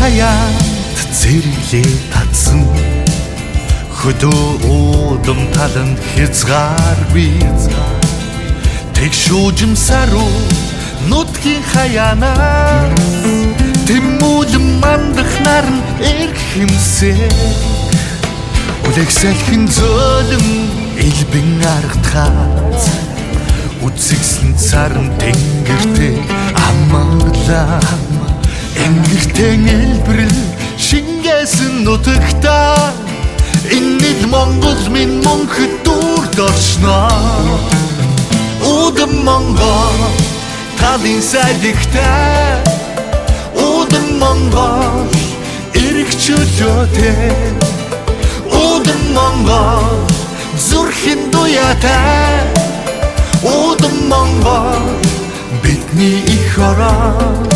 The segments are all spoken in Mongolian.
хаяанд зэрэглээ татсан хөдөө уудам таланд хязгааргүй тэг шүүжимсар уу нутгийн хаяанаас тэмүүлэн мандах нарн эрх хэмсээ үлэгсэлхэн зөөлөн элбэн аргатхаац үзэгсэн царн тэнгэртэй амгалаа энгэртэн элбэрэл шингээсэн нутагтаа иннил Монгол минь мөнхөд дүрд орсноо Удам Монгол талын сайдигтай Удам Монгол эрх чөлөөтэй Удам Монгол зүрхэн дуяатай Удам Монгол бидний их орон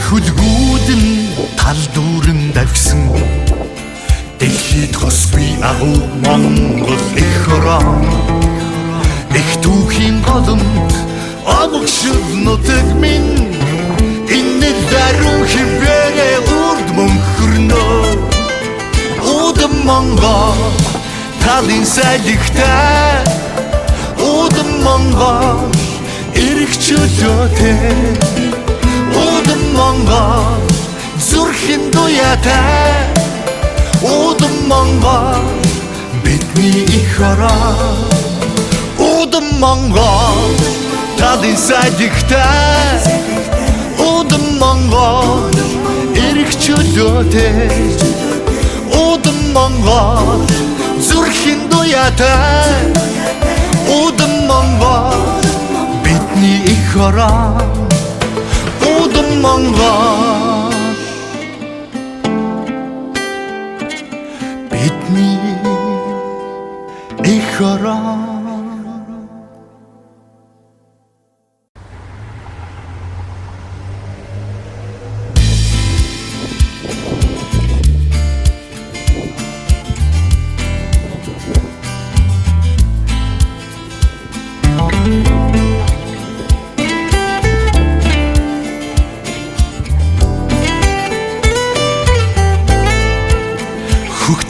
Хөлгүүд нь тал дүүрэн давхсан дэлхийд хосгүй агуу Монгол их орон их түүхийн голомт амгшил нутаг минь энэ даруй хивэрэ урд мөнхөрнөө Удам Монгол талын сайдигтай Удам Монгол эрх чөлөөтэй Удам Монгол зүрхэн дуяатай Удам Монгол бидний их орон Удам Монгол талын сайдигтай Удам Монгол эрх чөлөөтэй Удам Монгол зүрхэн дуяатай Удам Монгол бидний их орон Удам Монгол бидний их орон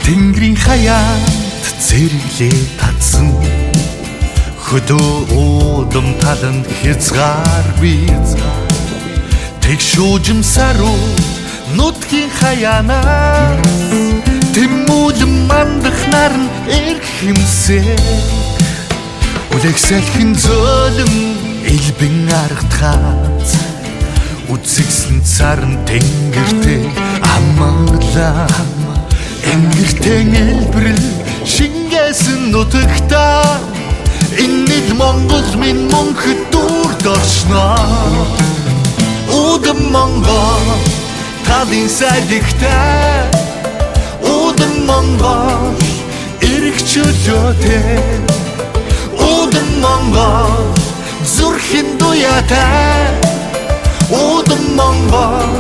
Тэнгэрийн хаяанд зэрэглээ татсан хөдөө уудам таланд хязгааргүй тэг шүүжимсар уу нутгийн хаяанаас тэмүүлэн мандах нарн эрх хэмсээ үлэгсэлхэн зөөлөн элбэн аргатхаац үзэгсэн царн тэнгэртэй амгалаа энгэртэн элбэрэл шингээсэн нутагтаа иннил Монгол минь мөнхөд дүрд орсноо Удам Монгол талын сайдигтай Удам Монгол эрх чөлөөтэй Удам Монгол зүрхэн дуяатай Удам Монгол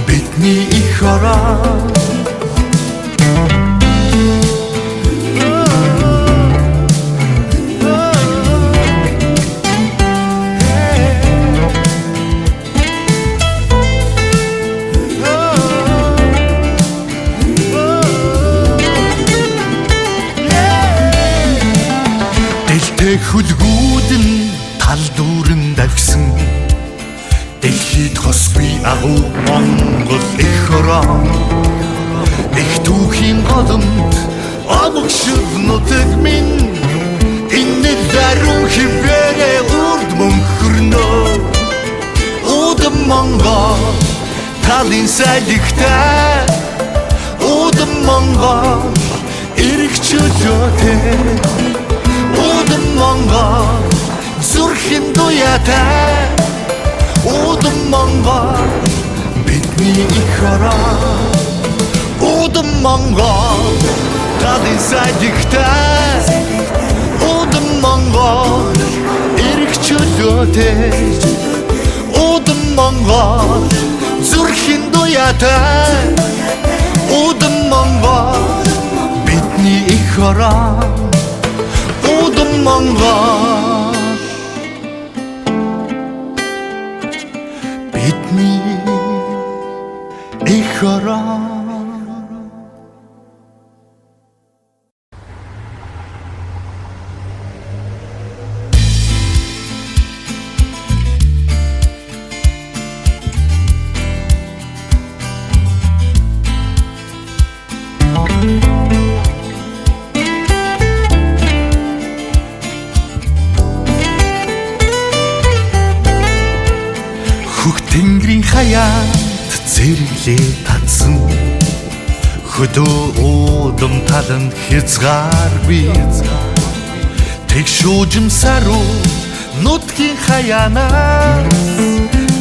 бидний их орон хөлгүүд нь тал дүүрэн давхсан дэлхийд хосгүй агуу Монгол их орон их түүхийн голомт амгшил нутаг минь энэ даруй хивэрэ урд мөнхөрнөө Удам Монгол талын сайдигтай Удам Монгол эрх чөлөөтэй Удам Монгол зүрхэн дуяатай Удам Монгол бидний их орон Удам Монгол талын сайдигтай Удам Монгол эрх чөлөөтэй Удам Монгол зүрхийн дуяатай Удам Монгол бидний их орон Удам Монгол бидний их орон Тэнгэрийн хаяад зэрэглээ татсан хөдөө удам таланд хязгааргүй тэг шуужимсаар нутгийн хаяанаас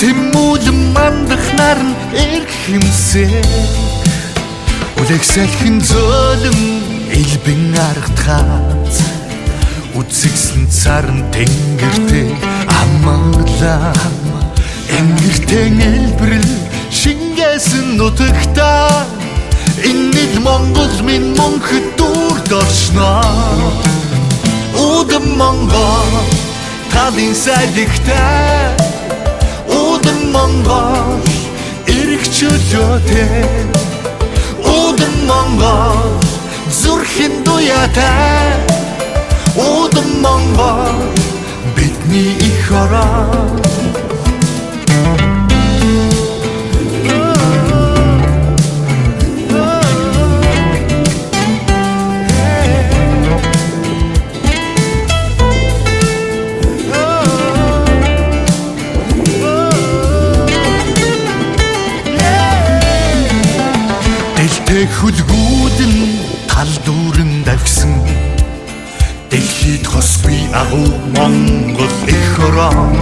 тэмүүлэн мандах нарн эрх хэмсээ үлэгсэлхэн зөөлөн элбэн аргатхаад үзэгсэн царн тэнгэртэй амглаа Энгэртэн элбэрэл шингээсэн нутагтаа Иннэл Монгол минь мөнхөд дүрд орсноо Удам Монгол талын сайдагтай Удам Монгол эрх чөлөөтэй Удам Монгол зүрхийн дуяатай Удам Монгол бидний их орон Хүлгүүд нь тал дүүрэн давхсан Дэлхийд хосгүй агуу Монгол их орон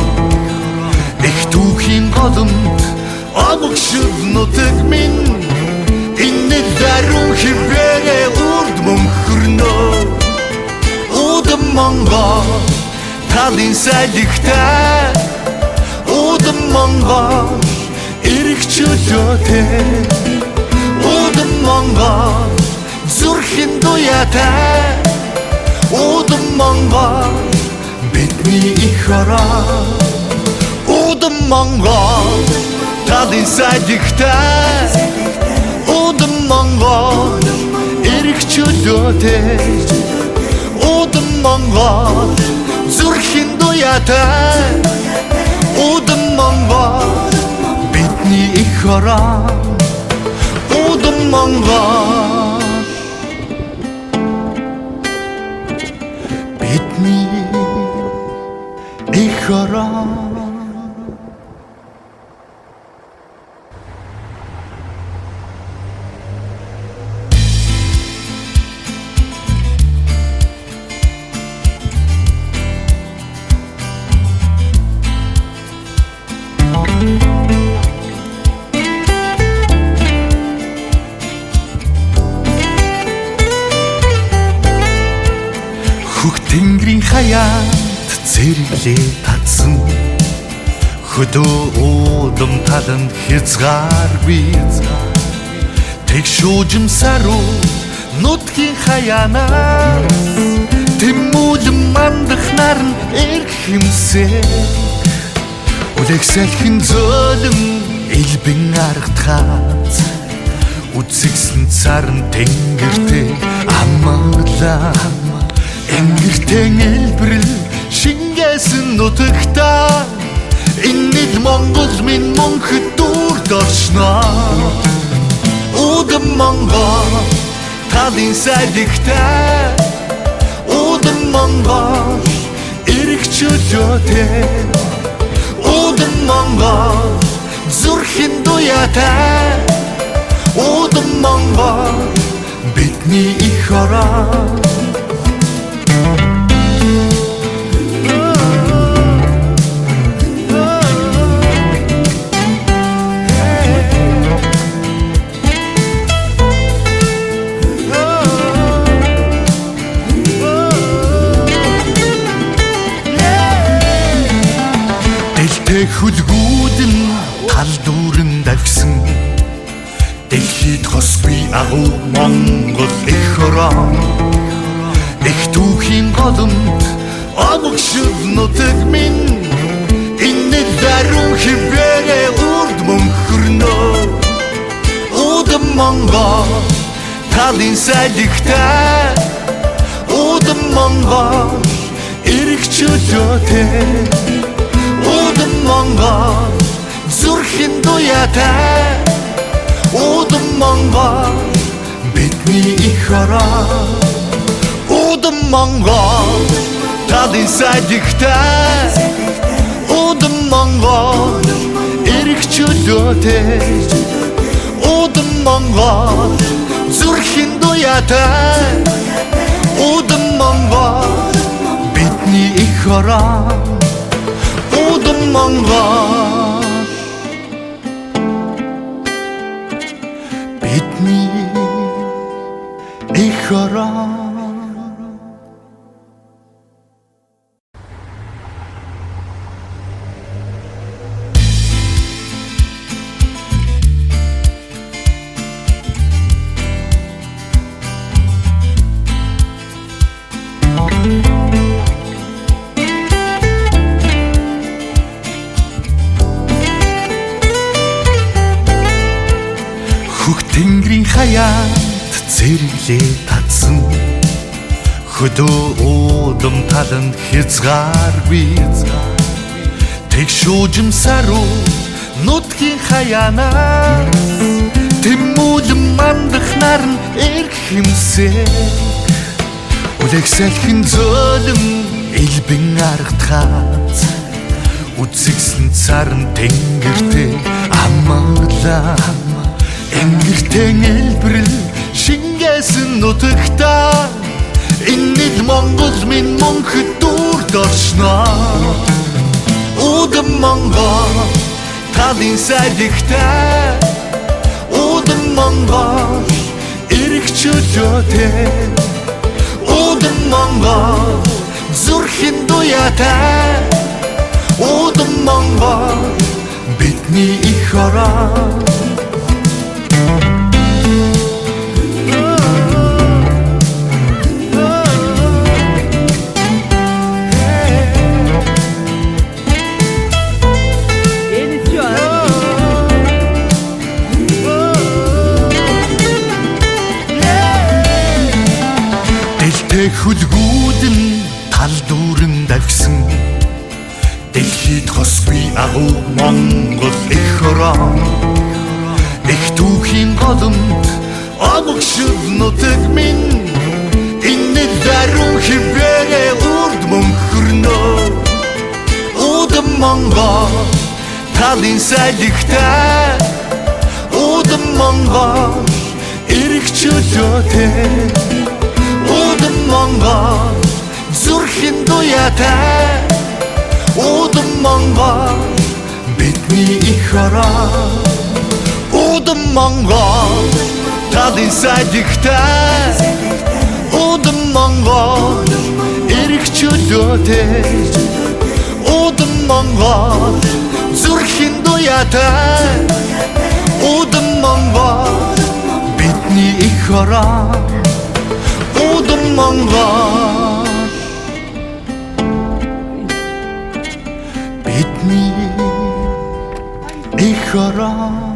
Их түүхийн голомт Амгшил нутаг минь Энэ даруй хивээрээ урд мөнхөрнөө Удам Монгол талын сайдагтай Удам Монгол эрх чөлөөтэй Удам Монгол зүрхийн дуяатай Удам Монгол бидний их орон Удам Монгол талын сайдагтай Удам Монгол эрх чөлөөтэй Удам Монгол зүрхийн дуяатай Удам Монгол бидний их орон Удам Монгол бидний их орон Тэнгэрийн хаяад зэрэглээ татсан хөдөө удам таланд хязгааргүй тэг шуужимсаар нутгийн хаяанаас тэмүүлэн мандах нарн эрх хэмсээ үлэгсэлхэн зөөлөн элбэн аргатхаад үзэгсэн царн тэнгэртэй амглаа Энгэртэн элбэрэл шингээсэн нутагтаа Иннэл Монгол минь мөнхөд дүрд орсноо Удам Монгол талын сайдагтай Удам Монгол эрх чөлөөтэй Удам Монгол зүрхийн дуяатай Удам Монгол бидний их орон хүлгүүд нь талдуурн давсан дэлхийд хосгүй агуу Монгол эх орон их түүхийн голомт амгшил нутаг минь энэ даруй хибэрэ урд мөнхөрнөө удам Монгол талын салхитай удам Монгол эрх чөлөөтэй удам Монгол зүрхэн дуяатай удам Монгол бидний их орон удам Монгол талын салхитай удам Монгол эрх чөлөөтэй удам Монгол зүрхэн дуяатай удам Монгол бидний их орон удам Монгол бидний их орон. Тэнгэрийн хаяад зэрэглээ татсан хөдөө удам таланд хязгааргүй тэг шүүжимсар нутгийн хаяанаас тэмүүлэн мандах нарн эрх хэмсээ үлэх салхин зөөлөн элбэн аргатхаац үзэгсэн царн тэнгэртэй амгалаа энгэртэн элбэрэл шингээсэн нутагтаа энэ Монгол минь мөнхөд дүрд орсноо удам Монгол талын салхитай удам Монгол эрх чөлөөтэй удам Монгол зүрхэн дуяатай удам Монгол бидний их орон хүлгүүд нь талдуурн давсан дэлхийд хосгүй агуу Монгол эх орон их түүхийн голомт амгшил нутаг минь энэ даруй хибэрэ урд мөнхөрнөө удам Монгол талын салхитай удам Монгол эрх чөлөөтэй удам Монгол зүрхэн дуяатай удам Монгол бидний их орон удам Монгол талын салхитай удам Монгол эрх чөлөөтэй удам Монгол зүрхэн дуяатай удам Монгол бидний их орон удам Монгол бидний их орон.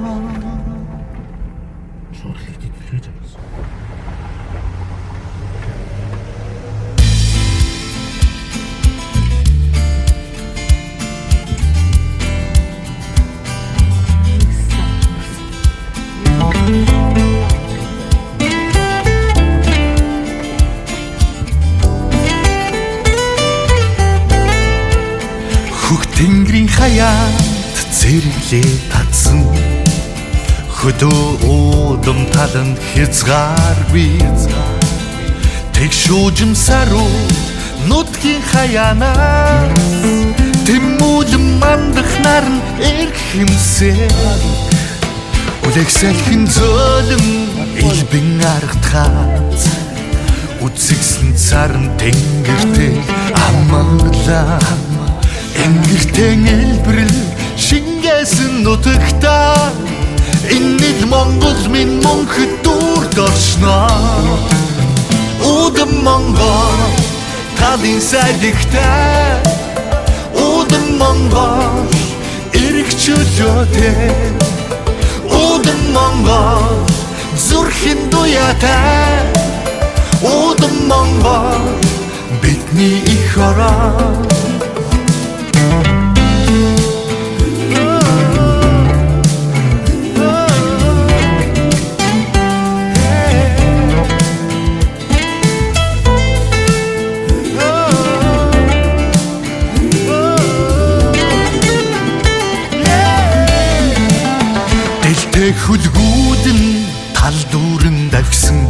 Тэнгэрийн хаяад зэрэглээ татсан хөдөө удам таланд хязгааргүй тэг шүүжимсар нутгийн хаяанаас тэмүүлэн мандах нарн эрх хэмсээ үлэх салхин зөөлөн элбэн аргатхаац үзэгсэн царн тэнгэртэй амгалаа энгэртэн элбэрэл шингээсэн нутагтаа энэ л Монгол минь мөнхөд дүрд орсноо. Удам Монгол талын сайдагтай, удам Монгол эрх чөлөөтэй, удам Монгол зүрхийн дуяатай, удам Монгол бидний их орон. Хөлгүүд нь тал дүүрэн давхсан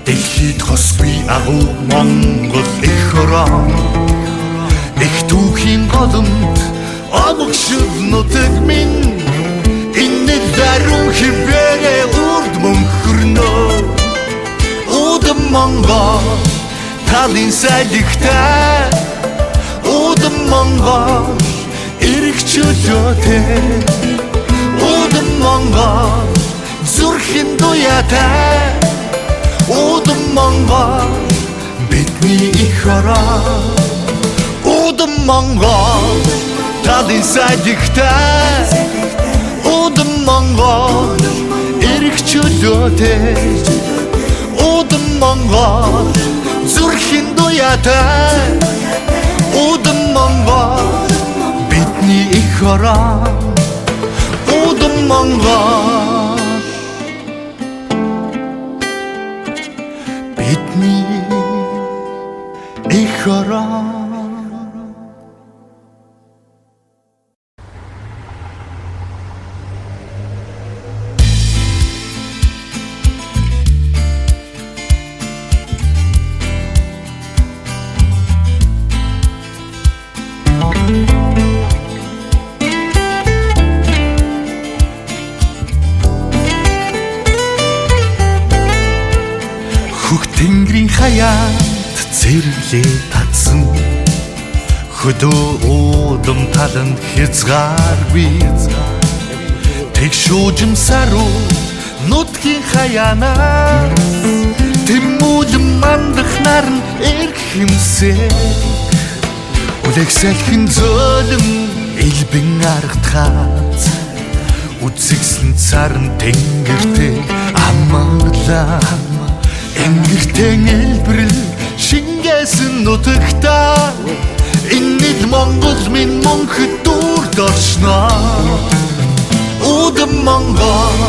дэлхийд хосгүй агуу Монгол их орон. Их түүхийн голомт амгшил нутаг минь энэ даруй хивээрээ урд мөнхөрнөө. Удам Монгол талын сайдагтай, удам Монгол эрх чөлөөтэй, удам Монгол зүрхийн дуяатай, удам Монгол бидний их орон. Удам Монгол талын сайдагтай, удам Монгол эрх чөлөөтэй, удам Монгол зүрхийн дуяатай, удам Монгол бидний их орон. Удам Монгол бидний их орон. Тэнгэрийн хаяад зэрлээ татсан хөдөө удам таланд хязгааргүй тэг шүүжимсар уу нутгийн хаяанаас тэмүүлэн мандах наран эрхэмсээ үлэгсэлхэн зөөлөн элбэн аргатхаад үзэгсэн царн тэнгэртэй аммаглаа. Энгэртэн элбэрэл шингээсэн нутагтаа энэ л Монгол минь мөнхөд дүрд орсноо. Удам Монгол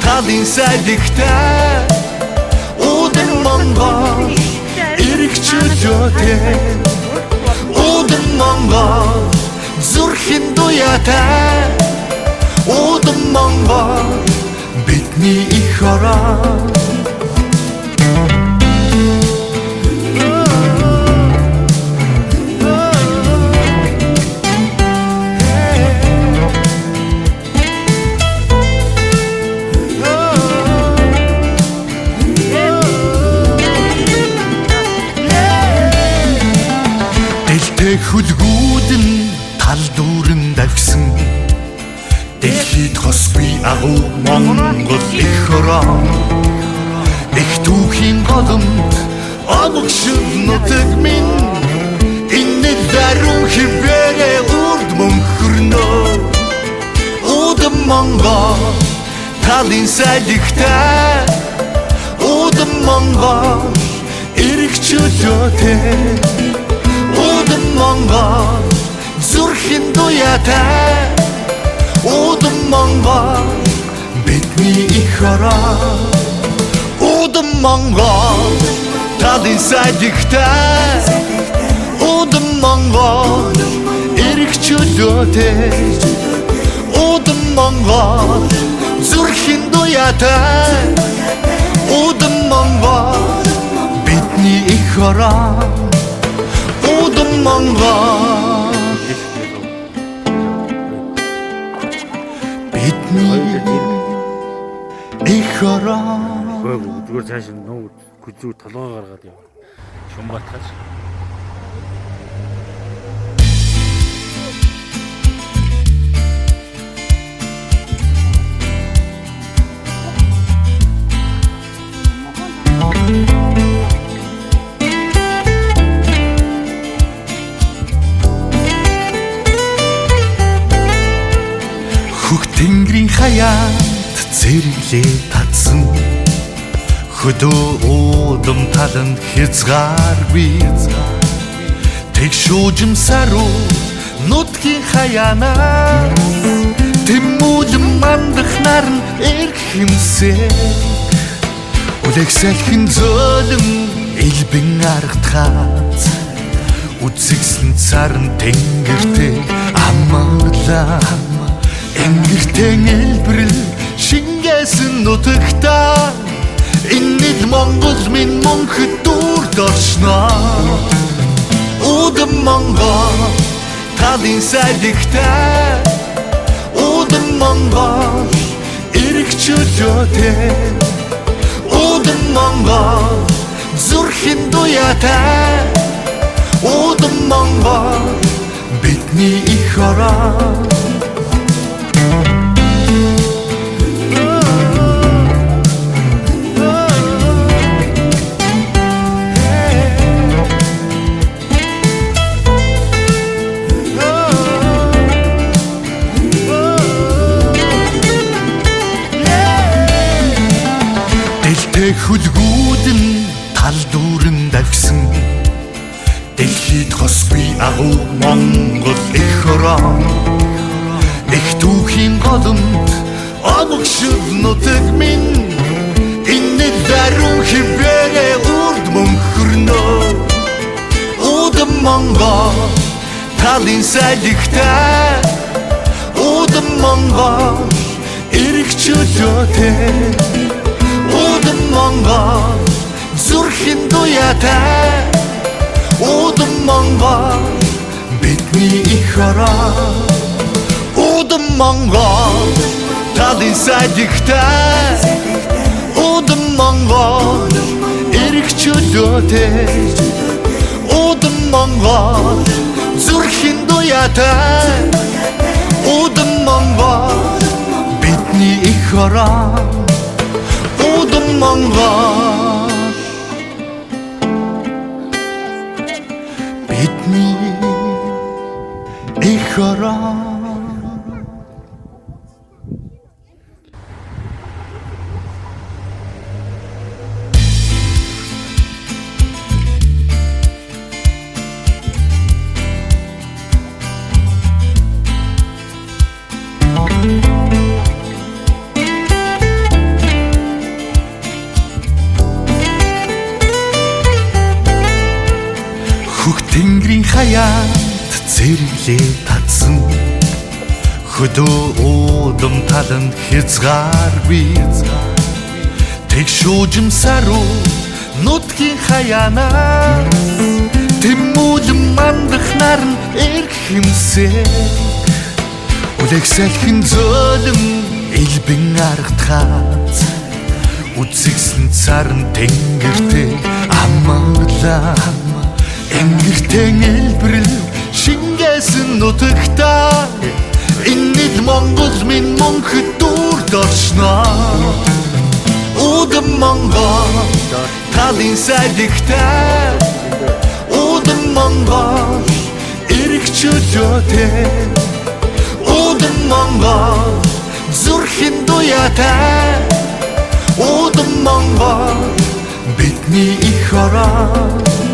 талын сайдагтай, удам Монгол эрх чөлөөтэй, удам Монгол зүрхийн дуяатай, удам Монгол бидний их орон. Хөлгүүд нь тал дүүрэн давхсан дэлхийд хосгүй агуу Монгол их орон. Их түүхийн голомт амгшил нутаг минь энэ даруй хивээрээ урд мөнхөрнөө. Удам Монгол талын сайдагтай, удам Монгол эрх чөлөөтэй, удам Монгол зүрхийн дуяатай, удам Монгол бидний их орон. Удам Монгол талын сайдагтай, удам Монгол эрх чөлөөтэй, удам Монгол зүрхийн дуяатай, удам Монгол бидний их орон. Удам Монгол бидний их орон. Зүгээр цааш нуу күзүү толгой гаргаад яв. Шумбатгаж. хаяанд зэрэглээ татсан хөдөө уудам таланд хязгааргүй тэг шүүжимсар уу нутгийн хаяанаа тэмүүлэн мандах нарн эрхэмсээ үлэгсэлхэн зөөлөн элбэн аргатхаац үзэгсэн царн тэнгэртэй аммаглаа энгэртэн элбэрэл шингээсэн нутагтаа иннил Монгол минь мөнхөд дүрд оршноо Удам Монгол талын сайдигтай Удам Монгол эрх чөлөөтэй Удам Монгол зүрхэн дуяатай Удам Монгол бидний их орон Хүлгүүд нь тал дүүрэн давсан дэлхийд хосгүй агуу Монгол их орон их түүхийн голомт амгшил нутаг минь энэ даруй хибэрэ урд мөнхөрнөө Удам Монгол талын сайдигтай Удам Монгол эрх чөлөөтэй Удам Монгол зүрхэн дуяатай Удам Монгол бидний их орон Удам Монгол талын сайдигтай Удам Монгол эрх чөлөөтэй Удам Монгол зүрхэн дуяатай Удам Монгол бидний их орон Удам Монгол бидний их орон Тэнгэрийн хаяанд зэрэглээ татсан хөдөө уудам таланд хязгааргүй тэг шүүжимсар уу нутгийн хаяанаа тэмүүлэн мандах нарн эрхэмсээ үлэгсэлхэн зөөлөн элбэн аргатхаац үзэгсэн царн тэнгэртэй аммаглаа энгэртэн элбэрэл шингээсэн нутагтаа иннил Монгол минь мөнхөд дүрд оршноо Удам Монгол талын сайдигтай Удам Монгол эрх чөлөөтэй Удам Монгол зүрхэн дуяатай Удам Монгол бидний их орон